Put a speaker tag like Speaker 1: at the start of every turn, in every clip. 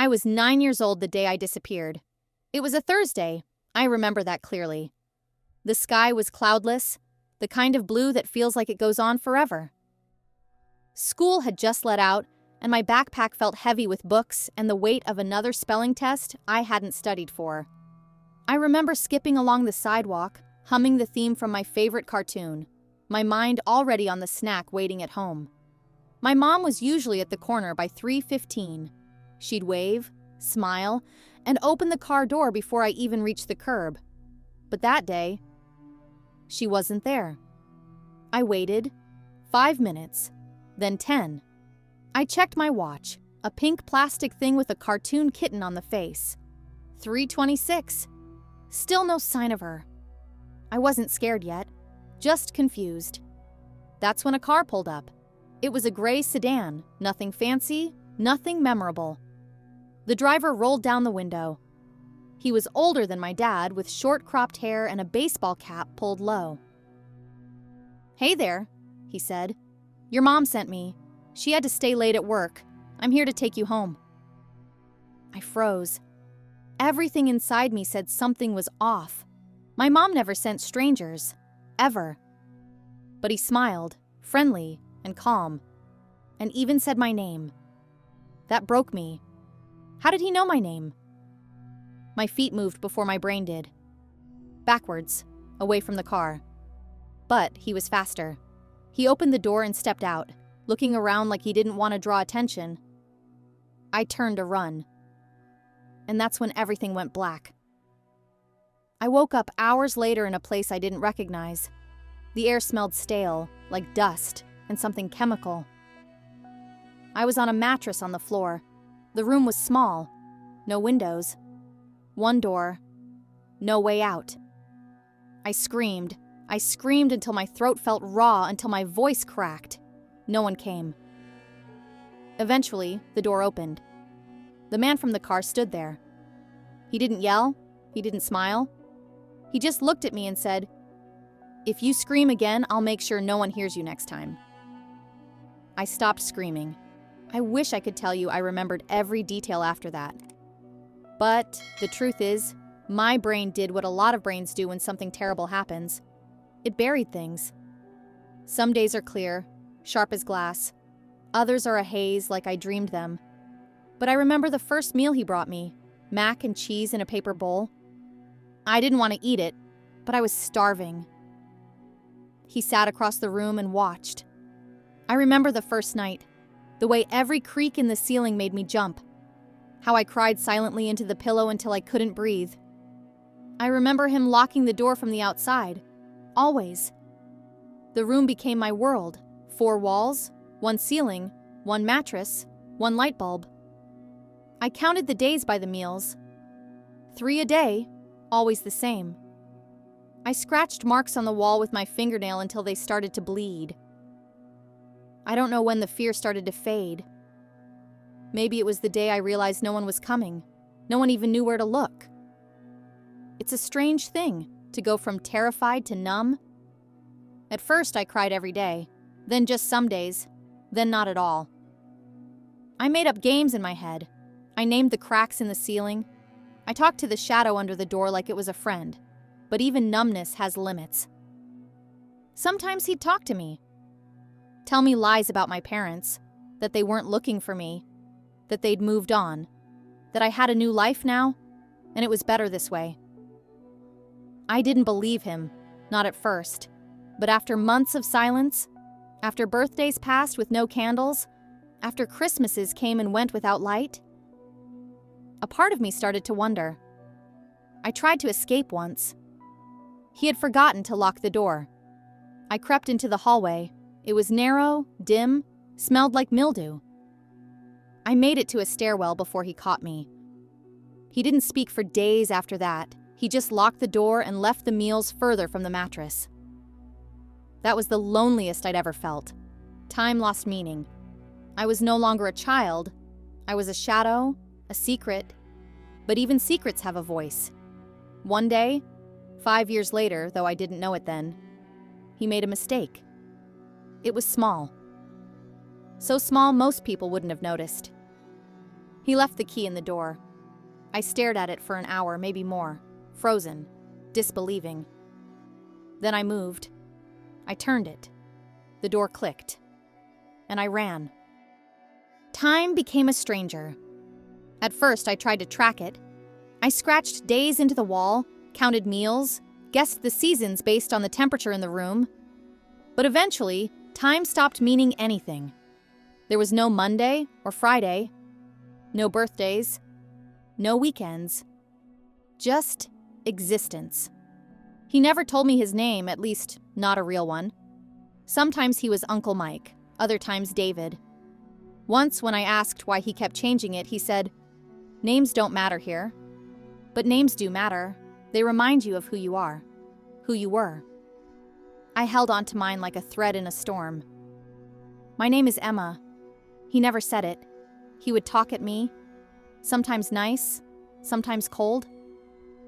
Speaker 1: I was 9 years old the day I disappeared. It was a Thursday. I remember that clearly. The sky was cloudless, the kind of blue that feels like it goes on forever. School had just let out, and my backpack felt heavy with books and the weight of another spelling test I hadn't studied for. I remember skipping along the sidewalk, humming the theme from my favorite cartoon, my mind already on the snack waiting at home. My mom was usually at the corner by 3:15. She'd wave, smile, and open the car door before I even reached the curb. But that day, she wasn't there. I waited 5 minutes, then 10. I checked my watch, a pink plastic thing with a cartoon kitten on the face. 3:26. Still no sign of her. I wasn't scared yet, just confused. That's when a car pulled up. It was a gray sedan, nothing fancy, nothing memorable. The driver rolled down the window. He was older than my dad, with short cropped hair and a baseball cap pulled low. "Hey there," he said. "Your mom sent me. She had to stay late at work. I'm here to take you home." I froze. Everything inside me said something was off. My mom never sent strangers, ever. But he smiled, friendly and calm, and even said my name. That broke me. How did he know my name? My feet moved before my brain did. Backwards, away from the car. But he was faster. He opened the door and stepped out, looking around like he didn't want to draw attention. I turned to run. And that's when everything went black. I woke up hours later in a place I didn't recognize. The air smelled stale, like dust and something chemical. I was on a mattress on the floor. The room was small, no windows, one door, no way out. I screamed until my throat felt raw, until my voice cracked. No one came. Eventually, the door opened. The man from the car stood there. He didn't yell, he didn't smile. He just looked at me and said, "If you scream again, I'll make sure no one hears you next time." I stopped screaming. I wish I could tell you I remembered every detail after that. But the truth is, my brain did what a lot of brains do when something terrible happens. It buried things. Some days are clear, sharp as glass. Others are a haze like I dreamed them. But I remember the first meal he brought me, mac and cheese in a paper bowl. I didn't want to eat it, but I was starving. He sat across the room and watched. I remember the first night, the way every creak in the ceiling made me jump, how I cried silently into the pillow until I couldn't breathe. I remember him locking the door from the outside, always. The room became my world, 4 walls, 1 ceiling, 1 mattress, 1 light bulb. I counted the days by the meals. 3 a day, always the same. I scratched marks on the wall with my fingernail until they started to bleed. I don't know when the fear started to fade. Maybe it was the day I realized no one was coming. No one even knew where to look. It's a strange thing to go from terrified to numb. At first, I cried every day, then just some days, then not at all. I made up games in my head. I named the cracks in the ceiling. I talked to the shadow under the door like it was a friend. But even numbness has limits. Sometimes he'd talk to me. Tell me lies about my parents, that they weren't looking for me, that they'd moved on, that I had a new life now, and it was better this way. I didn't believe him, not at first, but after months of silence, after birthdays passed with no candles, after Christmases came and went without light, a part of me started to wonder. I tried to escape once. He had forgotten to lock the door. I crept into the hallway. It was narrow, dim, smelled like mildew. I made it to a stairwell before he caught me. He didn't speak for days after that. He just locked the door and left the meals further from the mattress. That was the loneliest I'd ever felt. Time lost meaning. I was no longer a child. I was a shadow, a secret. But even secrets have a voice. One day, 5 years later, though I didn't know it then, he made a mistake. It was small. So small most people wouldn't have noticed. He left the key in the door. I stared at it for an hour, maybe more, frozen, disbelieving. Then I moved. I turned it. The door clicked. And I ran. Time became a stranger. At first, I tried to track it. I scratched days into the wall, counted meals, guessed the seasons based on the temperature in the room. But eventually, time stopped meaning anything. There was no Monday or Friday, no birthdays, no weekends, just existence. He never told me his name, at least not a real one. Sometimes he was Uncle Mike, other times David. Once, when I asked why he kept changing it, he said, "Names don't matter here. But names do matter. They remind you of who you are, who you were." I held on to mine like a thread in a storm. "My name is Emma." He never said it. He would talk at me, sometimes nice, sometimes cold.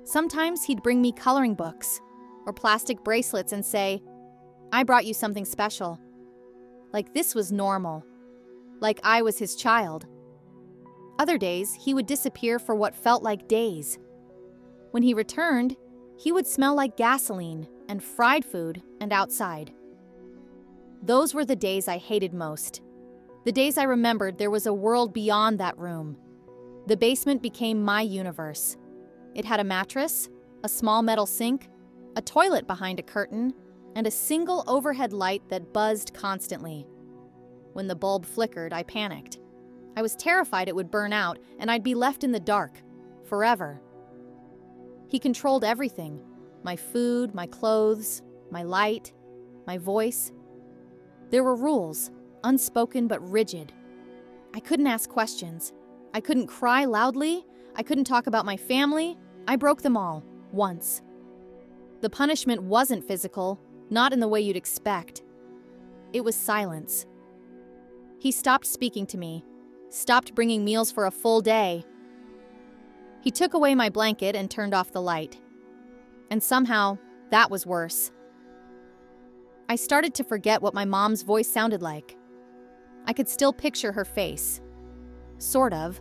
Speaker 1: Sometimes he'd bring me coloring books or plastic bracelets and say, "I brought you something special." Like this was normal. Like I was his child. Other days, he would disappear for what felt like days. When he returned, he would smell like gasoline and fried food and outside. Those were the days I hated most. The days I remembered there was a world beyond that room. The basement became my universe. It had a mattress, a small metal sink, a toilet behind a curtain, and a single overhead light that buzzed constantly. When the bulb flickered, I panicked. I was terrified it would burn out and I'd be left in the dark, forever. He controlled everything: my food, my clothes, my light, my voice. There were rules, unspoken but rigid. I couldn't ask questions. I couldn't cry loudly. I couldn't talk about my family. I broke them all, once. The punishment wasn't physical, not in the way you'd expect. It was silence. He stopped speaking to me, stopped bringing meals for a full day. He took away my blanket and turned off the light. And somehow, that was worse. I started to forget what my mom's voice sounded like. I could still picture her face. Sort of.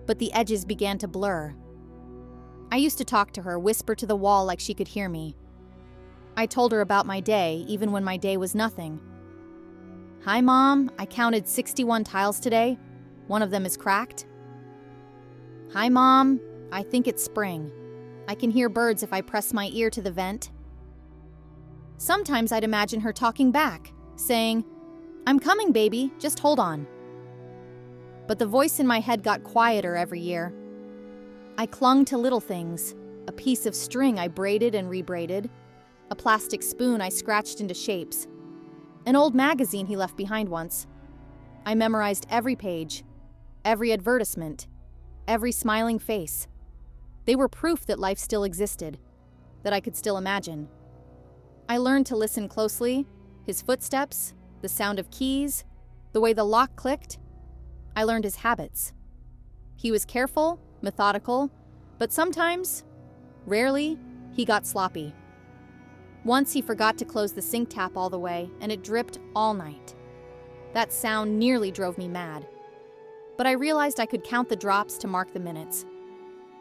Speaker 1: But the edges began to blur. I used to talk to her, whisper to the wall like she could hear me. I told her about my day, even when my day was nothing. "Hi, Mom. I counted 61 tiles today. One of them is cracked." "Hi, Mom. I think it's spring. I can hear birds if I press my ear to the vent." Sometimes I'd imagine her talking back, saying, "I'm coming, baby. Just hold on." But the voice in my head got quieter every year. I clung to little things: a piece of string I braided and rebraided, a plastic spoon I scratched into shapes, an old magazine he left behind once. I memorized every page, every advertisement, every smiling face. They were proof that life still existed, that I could still imagine. I learned to listen closely: his footsteps, the sound of keys, the way the lock clicked. I learned his habits. He was careful, methodical, but sometimes, rarely, he got sloppy. Once he forgot to close the sink tap all the way, and it dripped all night. That sound nearly drove me mad. But I realized I could count the drops to mark the minutes.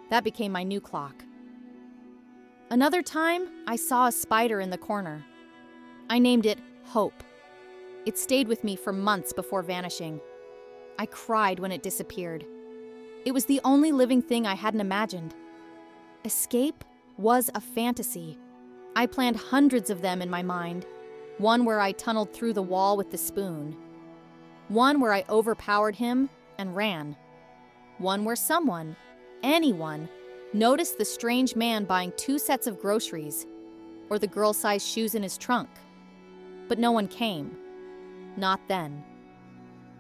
Speaker 1: That became my new clock. Another time, I saw a spider in the corner. I named it Hope. It stayed with me for months before vanishing. I cried when it disappeared. It was the only living thing I hadn't imagined. Escape was a fantasy. I planned hundreds of them in my mind. One where I tunneled through the wall with the spoon. One where I overpowered him and ran. One where someone, anyone, noticed the strange man buying 2 sets of groceries, or the girl-sized shoes in his trunk. But no one came. Not then.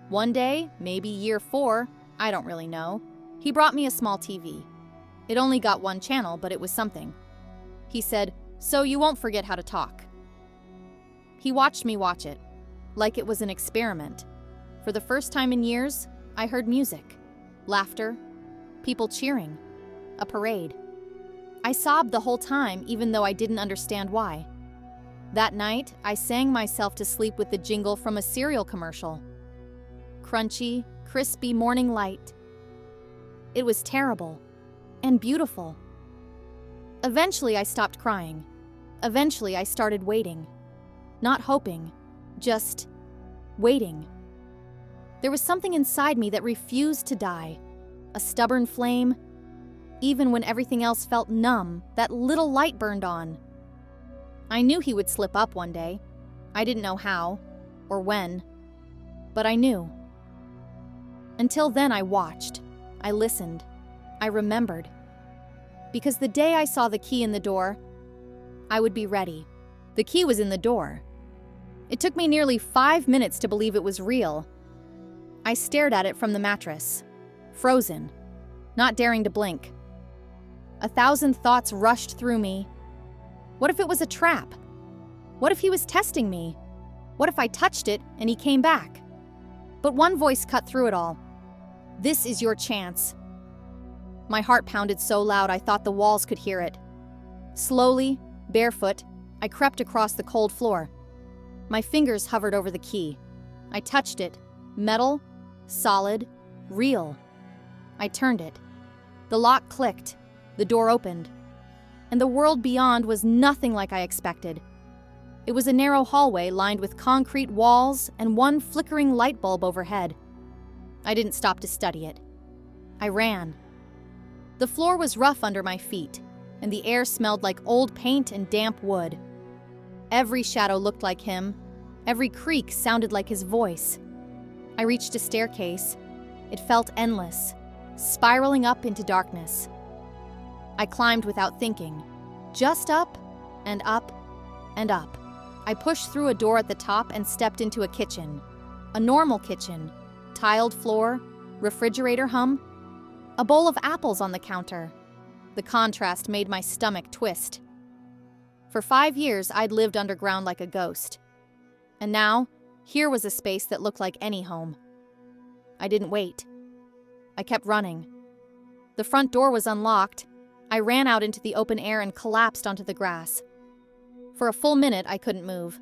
Speaker 1: One day, maybe year 4, I don't really know, he brought me a small TV. It only got 1 channel, but it was something. He said, "So you won't forget how to talk." He watched me watch it, like it was an experiment. For the first time in years, I heard music, laughter, people cheering, a parade. I sobbed the whole time, even though I didn't understand why. That night, I sang myself to sleep with the jingle from a cereal commercial. Crunchy, crispy morning light. It was terrible and beautiful. Eventually, I stopped crying. Eventually, I started waiting. Not hoping, just waiting. There was something inside me that refused to die. A stubborn flame. Even when everything else felt numb, that little light burned on. I knew he would slip up one day. I didn't know how or when, but I knew. Until then, I watched. I listened. I remembered. Because the day I saw the key in the door, I would be ready. The key was in the door. It took me nearly 5 minutes to believe it was real. I stared at it from the mattress, frozen, not daring to blink. 1,000 thoughts rushed through me. What if it was a trap? What if he was testing me? What if I touched it and he came back? But one voice cut through it all. This is your chance. My heart pounded so loud I thought the walls could hear it. Slowly, barefoot, I crept across the cold floor. My fingers hovered over the key. I touched it. Metal, solid, real. I turned it. The lock clicked. The door opened. And the world beyond was nothing like I expected. It was a narrow hallway lined with concrete walls and one flickering light bulb overhead. I didn't stop to study it. I ran. The floor was rough under my feet, and the air smelled like old paint and damp wood. Every shadow looked like him. Every creak sounded like his voice. I reached a staircase. It felt endless, spiraling up into darkness. I climbed without thinking, just up and up and up. I pushed through a door at the top and stepped into a kitchen. A normal kitchen, tiled floor, refrigerator hum, a bowl of apples on the counter. The contrast made my stomach twist. For 5 years, I'd lived underground like a ghost. And now, here was a space that looked like any home. I didn't wait. I kept running. The front door was unlocked. I ran out into the open air and collapsed onto the grass. For a full minute, I couldn't move.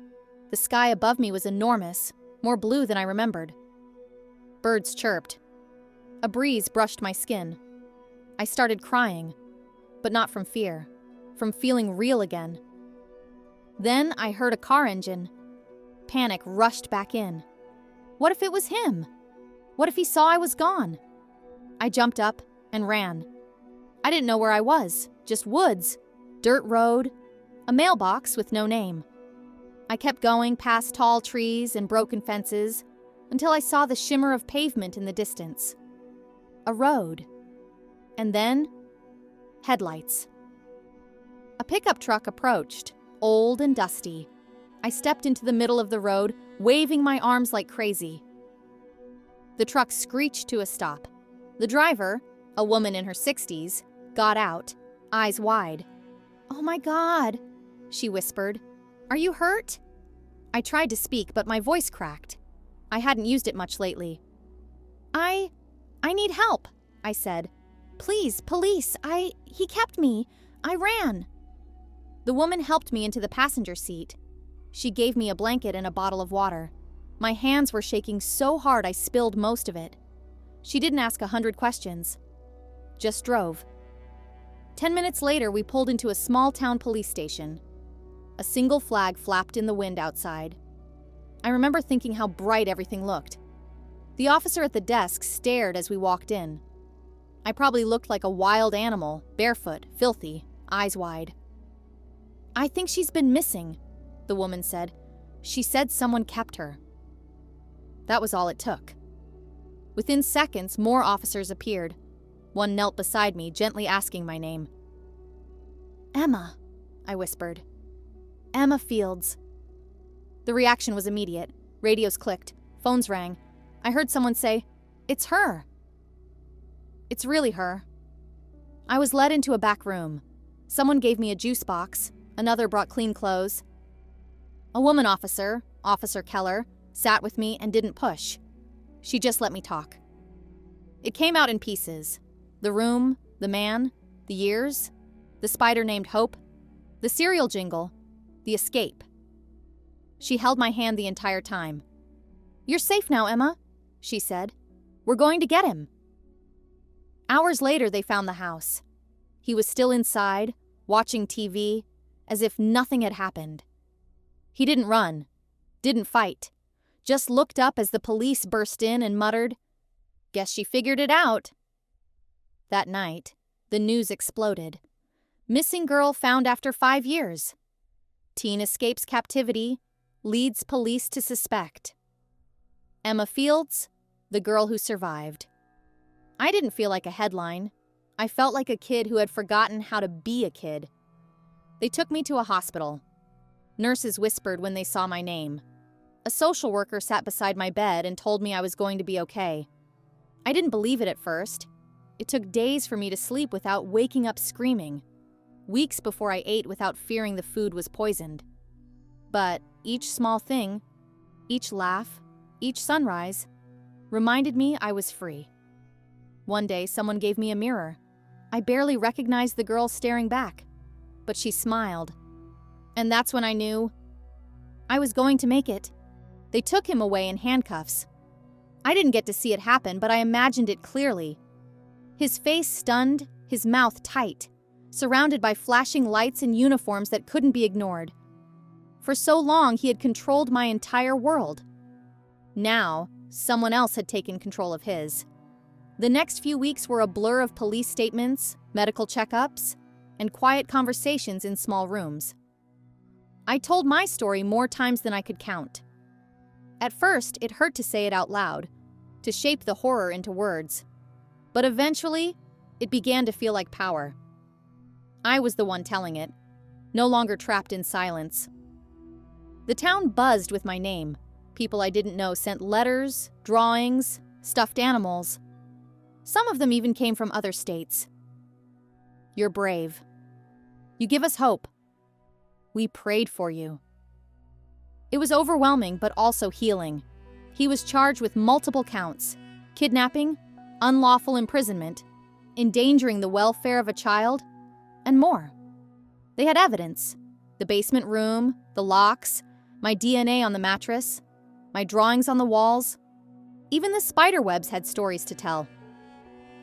Speaker 1: The sky above me was enormous, more blue than I remembered. Birds chirped. A breeze brushed my skin. I started crying, but not from fear, from feeling real again. Then I heard a car engine. Panic rushed back in. What if it was him? What if he saw I was gone? I jumped up and ran. I didn't know where I was, just woods, dirt road, a mailbox with no name. I kept going past tall trees and broken fences until I saw the shimmer of pavement in the distance. A road. And then, headlights. A pickup truck approached, old and dusty. I stepped into the middle of the road, waving my arms like crazy. The truck screeched to a stop. The driver, a woman in her 60s, got out, eyes wide. "Oh my God," she whispered. "Are you hurt?" I tried to speak, but my voice cracked. I hadn't used it much lately. I need help," I said. "Please, police, he kept me. I ran." The woman helped me into the passenger seat. She gave me a blanket and a bottle of water. My hands were shaking so hard I spilled most of it. She didn't ask 100 questions. Just drove. 10 minutes later, we pulled into a small-town police station. A single flag flapped in the wind outside. I remember thinking how bright everything looked. The officer at the desk stared as we walked in. I probably looked like a wild animal, barefoot, filthy, eyes wide. "I think she's been missing," the woman said. "She said someone kept her." That was all it took. Within seconds, more officers appeared. One knelt beside me, gently asking my name. "Emma," I whispered. "Emma Fields." The reaction was immediate. Radios clicked. Phones rang. I heard someone say, "It's her." It's really her. I was led into a back room. Someone gave me a juice box. Another brought clean clothes. A woman officer, Officer Keller, sat with me and didn't push. She just let me talk. It came out in pieces. The room, the man, the years, the spider named Hope, the cereal jingle, the escape. She held my hand the entire time. "You're safe now, Emma," she said. "We're going to get him." Hours later, they found the house. He was still inside, watching TV, as if nothing had happened. He didn't run, didn't fight, just looked up as the police burst in and muttered, "Guess she figured it out." That night, the news exploded. Missing girl found after 5 years. Teen escapes captivity, leads police to suspect. Emma Fields, the girl who survived. I didn't feel like a headline. I felt like a kid who had forgotten how to be a kid. They took me to a hospital. Nurses whispered when they saw my name. A social worker sat beside my bed and told me I was going to be okay. I didn't believe it at first. It took days for me to sleep without waking up screaming. Weeks before I ate without fearing the food was poisoned. But each small thing, each laugh, each sunrise, reminded me I was free. One day, someone gave me a mirror. I barely recognized the girl staring back, but she smiled. And that's when I knew I was going to make it. They took him away in handcuffs. I didn't get to see it happen, but I imagined it clearly. His face stunned, his mouth tight, surrounded by flashing lights and uniforms that couldn't be ignored. For so long, he had controlled my entire world. Now, someone else had taken control of his. The next few weeks were a blur of police statements, medical checkups, and quiet conversations in small rooms. I told my story more times than I could count. At first, it hurt to say it out loud, to shape the horror into words. But eventually, it began to feel like power. I was the one telling it, no longer trapped in silence. The town buzzed with my name. People I didn't know sent letters, drawings, stuffed animals. Some of them even came from other states. "You're brave. You give us hope. We prayed for you." It was overwhelming, but also healing. He was charged with multiple counts: kidnapping, unlawful imprisonment, endangering the welfare of a child, and more. They had evidence: the basement room, the locks, my DNA on the mattress, my drawings on the walls. Even the spider webs had stories to tell.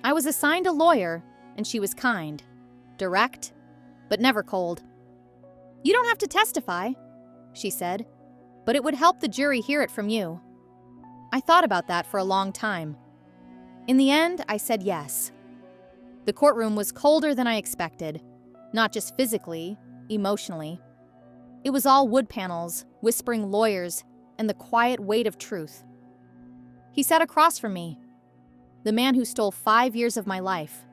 Speaker 1: I was assigned a lawyer, and she was kind, direct, but never cold. "You don't have to testify," she said, "but it would help the jury hear it from you." I thought about that for a long time. In the end, I said yes. The courtroom was colder than I expected, not just physically, emotionally. It was all wood panels, whispering lawyers, and the quiet weight of truth. He sat across from me, the man who stole 5 years of my life.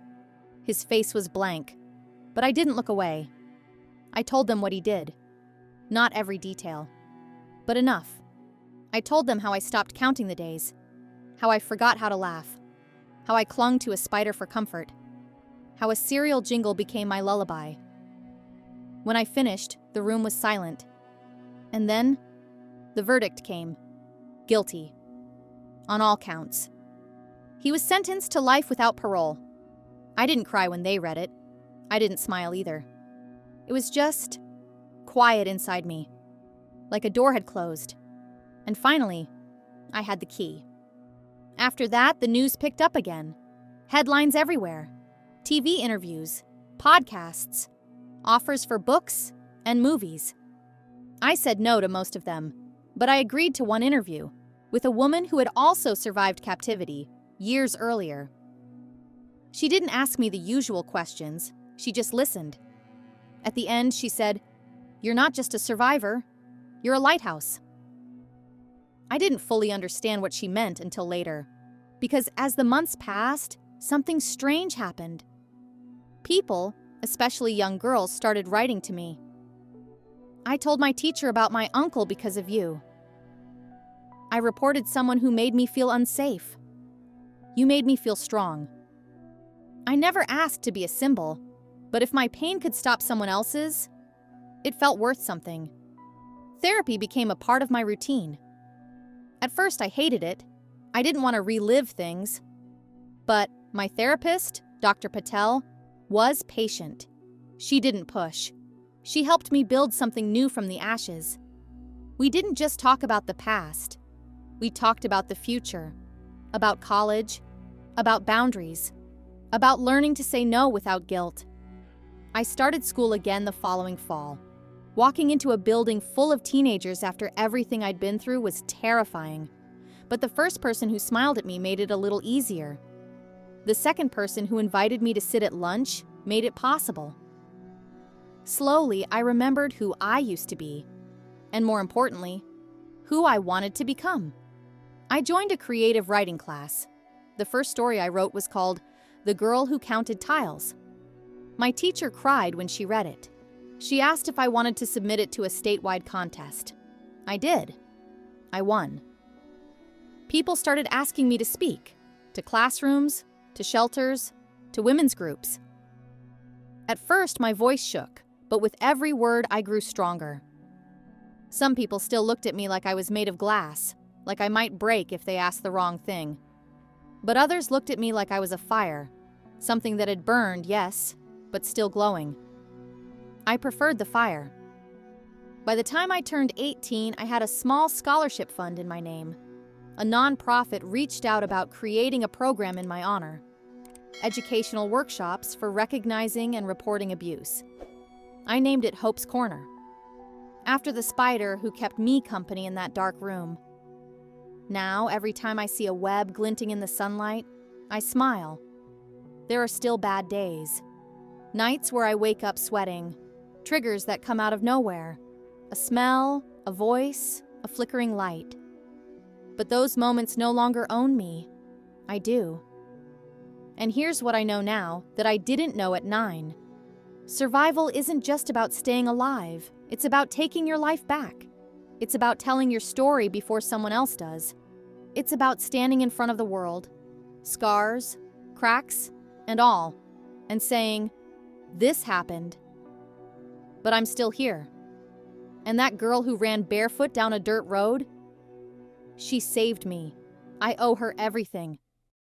Speaker 1: His face was blank, but I didn't look away. I told them what he did. Not every detail, but enough. I told them how I stopped counting the days, how I forgot how to laugh, how I clung to a spider for comfort, how a cereal jingle became my lullaby. When I finished, the room was silent. And then, the verdict came. Guilty. On all counts. He was sentenced to life without parole. I didn't cry when they read it. I didn't smile either. It was just quiet inside me, like a door had closed. And finally, I had the key. After that, the news picked up again. Headlines everywhere. TV interviews, podcasts, offers for books and movies. I said no to most of them, but I agreed to one interview with a woman who had also survived captivity years earlier. She didn't ask me the usual questions, she just listened. At the end, she said, "You're not just a survivor, you're a lighthouse." I didn't fully understand what she meant until later, because as the months passed, something strange happened. People, especially young girls, started writing to me. "I told my teacher about my uncle because of you. I reported someone who made me feel unsafe. You made me feel strong." I never asked to be a symbol, but if my pain could stop someone else's, it felt worth something. Therapy became a part of my routine. At first, I hated it. I didn't want to relive things. But my therapist, Dr. Patel, was patient. She didn't push. She helped me build something new from the ashes. We didn't just talk about the past. We talked about the future, about college, about boundaries, about learning to say no without guilt. I started school again the following fall. Walking into a building full of teenagers after everything I'd been through was terrifying. But the first person who smiled at me made it a little easier. The second person who invited me to sit at lunch made it possible. Slowly, I remembered who I used to be, and more importantly, who I wanted to become. I joined a creative writing class. The first story I wrote was called The Girl Who Counted Tiles. My teacher cried when she read it. She asked if I wanted to submit it to a statewide contest. I did. I won. People started asking me to speak, to classrooms, to shelters, to women's groups. At first, my voice shook, but with every word, I grew stronger. Some people still looked at me like I was made of glass, like I might break if they asked the wrong thing. But others looked at me like I was a fire, something that had burned, yes, but still glowing. I preferred the fire. By the time I turned 18, I had a small scholarship fund in my name. A nonprofit reached out about creating a program in my honor. Educational workshops for recognizing and reporting abuse. I named it Hope's Corner, after the spider who kept me company in that dark room. Now, every time I see a web glinting in the sunlight, I smile. There are still bad days. Nights where I wake up sweating. Triggers that come out of nowhere. A smell, a voice, a flickering light. But those moments no longer own me. I do. And here's what I know now that I didn't know at 9. Survival isn't just about staying alive. It's about taking your life back. It's about telling your story before someone else does. It's about standing in front of the world, scars, cracks, and all, and saying, "This happened, but I'm still here." And that girl who ran barefoot down a dirt road, she saved me. I owe her everything.